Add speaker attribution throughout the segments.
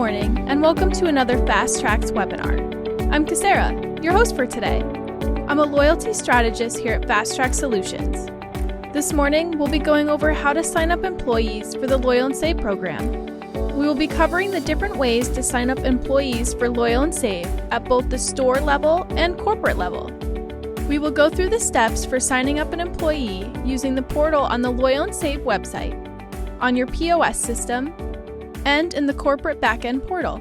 Speaker 1: morning, and welcome to another FTx webinar. I'm Kasera, your host for today. I'm a loyalty strategist here at FTx Solutions. This morning, we'll be going over how to sign up employees for the Loyal and Save program. We will be covering the different ways to sign up employees for Loyal and Save at both the store level and corporate level. We will go through the steps for signing up an employee using the portal on the Loyal and Save website, on your POS system, and in the corporate backend portal.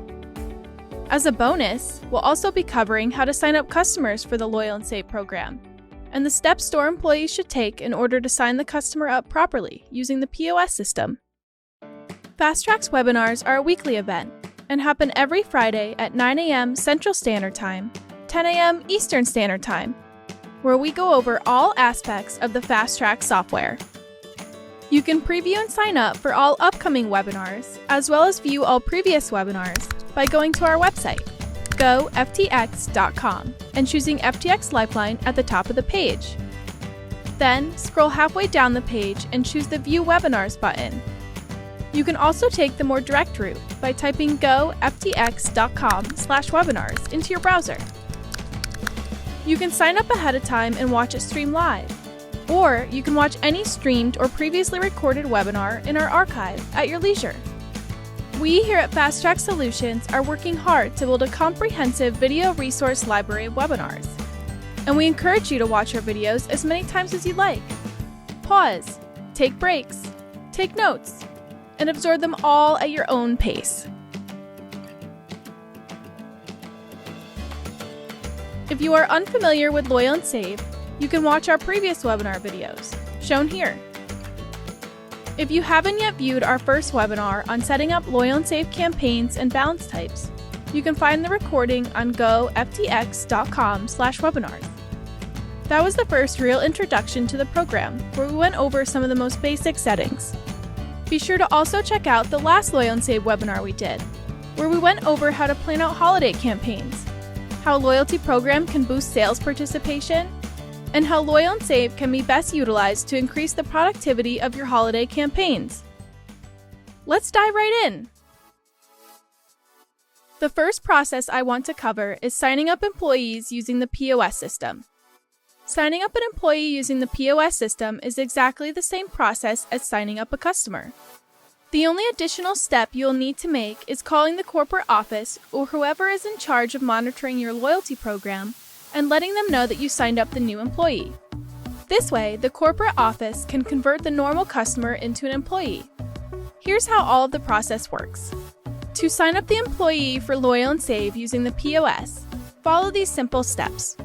Speaker 1: As a bonus, we'll also be covering how to sign up customers for the Loyal and Save program, and the steps store employees should take in order to sign the customer up properly using the POS system. FTx webinars are a weekly event and happen every Friday at 9 a.m. Central Standard Time, 10 a.m. Eastern Standard Time, where we go over all aspects of the FTx software. You can preview and sign up for all upcoming webinars, as well as view all previous webinars by going to our website, FTx.com, and choosing FTx Lifeline at the top of the page. Then, scroll halfway down the page and choose the View Webinars button. You can also take the more direct route by typing FTx.com/webinars into your browser. You can sign up ahead of time and watch it stream live. Or you can watch any streamed or previously recorded webinar in our archive at your leisure. We here at FTx Solutions are working hard to build a comprehensive video resource library of webinars. And we encourage you to watch our videos as many times as you like. Pause, take breaks, take notes, and absorb them all at your own pace. If you are unfamiliar with Loyal and Save, you can watch our previous webinar videos, shown here. If you haven't yet viewed our first webinar on setting up Loyal and Save campaigns and balance types, you can find the recording on FTx.com/webinars. That was the first real introduction to the program, where we went over some of the most basic settings. Be sure to also check out the last Loyal and Save webinar we did, where we went over how to plan out holiday campaigns, how a loyalty program can boost sales participation, and how Loyal and Save can be best utilized to increase the productivity of your holiday campaigns. Let's dive right in. The first process I want to cover is signing up employees using the POS system. Signing up an employee using the POS system is exactly the same process as signing up a customer. The only additional step you'll need to make is calling the corporate office or whoever is in charge of monitoring your loyalty program and letting them know that you signed up the new employee. This way, the corporate office can convert the normal customer into an employee. Here's how all of the process works. To sign up the employee for Loyal and Save using the POS, follow these simple steps.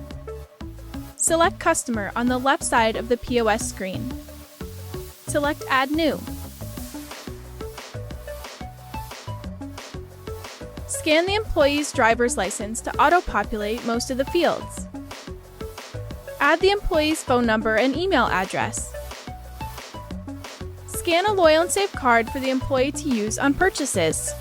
Speaker 1: Select Customer on the left side of the POS screen. Select Add New. Scan the employee's driver's license to auto-populate most of the fields. Add the employee's phone number and email address. Scan a Loyal and Save card for the employee to use on purchases.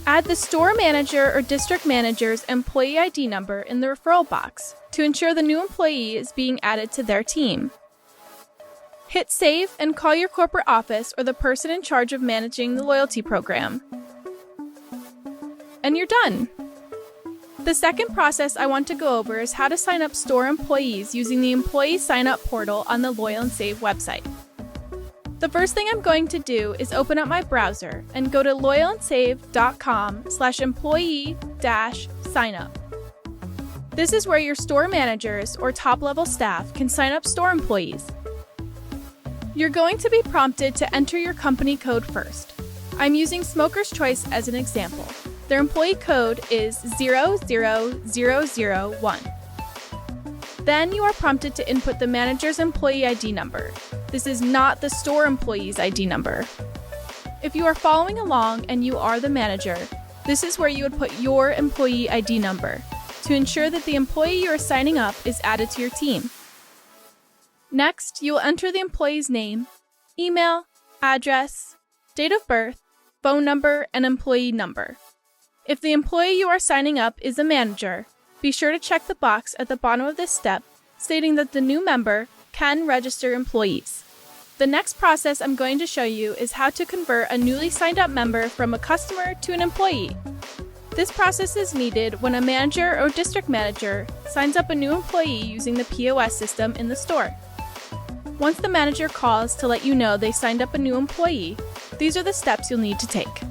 Speaker 1: Add the store manager or district manager's employee ID number in the referral box to ensure the new employee is being added to their team. Hit Save and call your corporate office or the person in charge of managing the loyalty program. And you're done! The second process I want to go over is how to sign up store employees using the Employee Sign Up portal on the Loyal and Save website. The first thing I'm going to do is open up my browser and go to loyalandsave.com/employee-signup. This is where your store managers or top-level staff can sign up store employees. You're going to be prompted to enter your company code first. I'm using Smoker's Choice as an example. Their employee code is 00001. Then you are prompted to input the manager's employee ID number. This is not the store employee's ID number. If you are following along and you are the manager, this is where you would put your employee ID number to ensure that the employee you are signing up is added to your team. Next, you will enter the employee's name, email, address, date of birth, phone number, and employee number. If the employee you are signing up is a manager, be sure to check the box at the bottom of this step stating that the new member can register employees. The next process I'm going to show you is how to convert a newly signed up member from a customer to an employee. This process is needed when a manager or district manager signs up a new employee using the POS system in the store. Once the manager calls to let you know they signed up a new employee, these are the steps you'll need to take.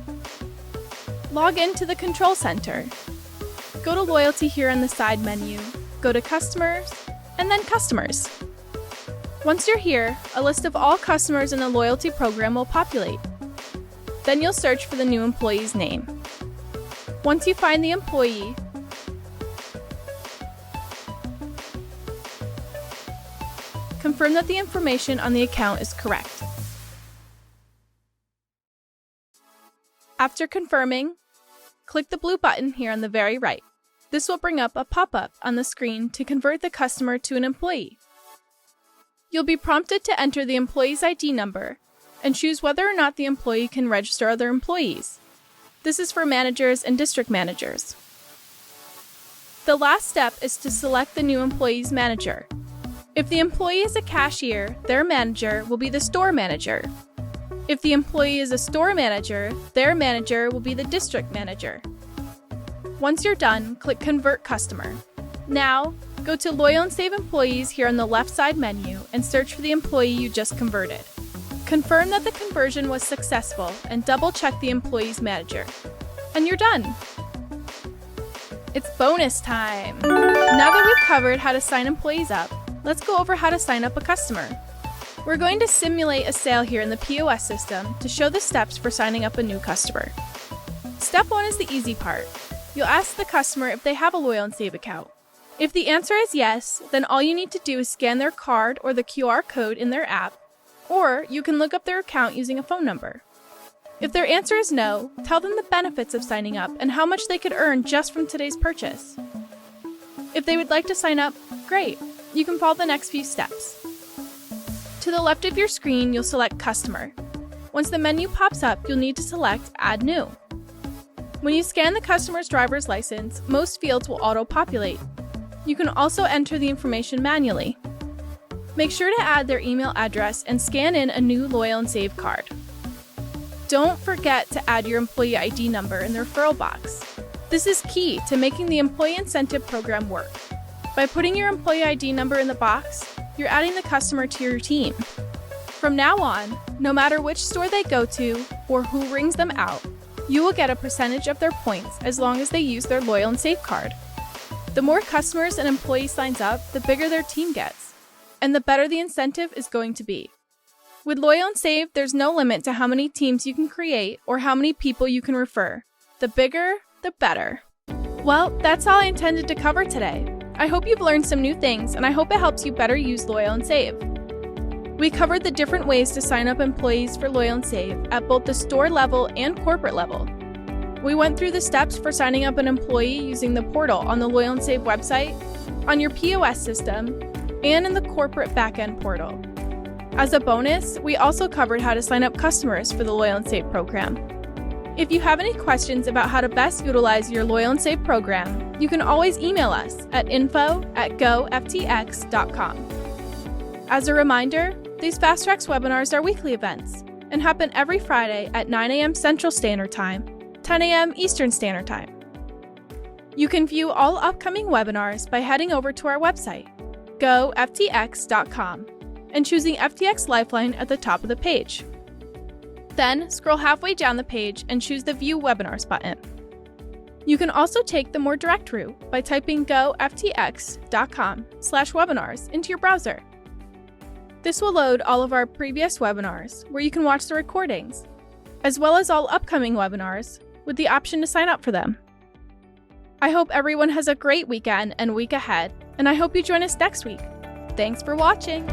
Speaker 1: Log into the Control Center. Go to Loyalty here on the side menu, go to Customers, and then Customers. Once you're here, a list of all customers in the loyalty program will populate. Then you'll search for the new employee's name. Once you find the employee, confirm that the information on the account is correct. After confirming, click the blue button here on the very right. This will bring up a pop-up on the screen to convert the customer to an employee. You'll be prompted to enter the employee's ID number and choose whether or not the employee can register other employees. This is for managers and district managers. The last step is to select the new employee's manager. If the employee is a cashier, their manager will be the store manager. If the employee is a store manager, their manager will be the district manager. Once you're done, click Convert Customer. Now, go to Loyal and Save Employees here on the left side menu and search for the employee you just converted. Confirm that the conversion was successful and double-check the employee's manager. And you're done! It's bonus time! Now that we've covered how to sign employees up, let's go over how to sign up a customer. We're going to simulate a sale here in the POS system to show the steps for signing up a new customer. Step 1 is the easy part. You'll ask the customer if they have a Loyal and Save account. If the answer is yes, then all you need to do is scan their card or the QR code in their app, or you can look up their account using a phone number. If their answer is no, tell them the benefits of signing up and how much they could earn just from today's purchase. If they would like to sign up, great! You can follow the next few steps. To the left of your screen, you'll select Customer. Once the menu pops up, you'll need to select Add New. When you scan the customer's driver's license, most fields will auto-populate. You can also enter the information manually. Make sure to add their email address and scan in a new Loyal and Save card. Don't forget to add your employee ID number in the referral box. This is key to making the employee incentive program work. By putting your employee ID number in the box, you're adding the customer to your team. From now on, no matter which store they go to or who rings them out, you will get a percentage of their points as long as they use their Loyal and Save card. The more customers an employee signs up, the bigger their team gets, and the better the incentive is going to be. With Loyal and Save, there's no limit to how many teams you can create or how many people you can refer. The bigger, the better. Well, that's all I intended to cover today. I hope you've learned some new things, and I hope it helps you better use Loyal and Save. We covered the different ways to sign up employees for Loyal and Save at both the store level and corporate level. We went through the steps for signing up an employee using the portal on the Loyal and Save website, on your POS system, and in the corporate backend portal. As a bonus, we also covered how to sign up customers for the Loyal and Save program. If you have any questions about how to best utilize your Loyal and Save program, you can always email us at info@goftx.com. As a reminder, these Fast Tracks webinars are weekly events and happen every Friday at 9 a.m. Central Standard Time, 10 a.m. Eastern Standard Time. You can view all upcoming webinars by heading over to our website, goftx.com, and choosing FTX Lifeline at the top of the page. Then scroll halfway down the page and choose the View Webinars button. You can also take the more direct route by typing goftx.com/webinars into your browser. This will load all of our previous webinars where you can watch the recordings, as well as all upcoming webinars with the option to sign up for them. I hope everyone has a great weekend and week ahead, and I hope you join us next week. Thanks for watching!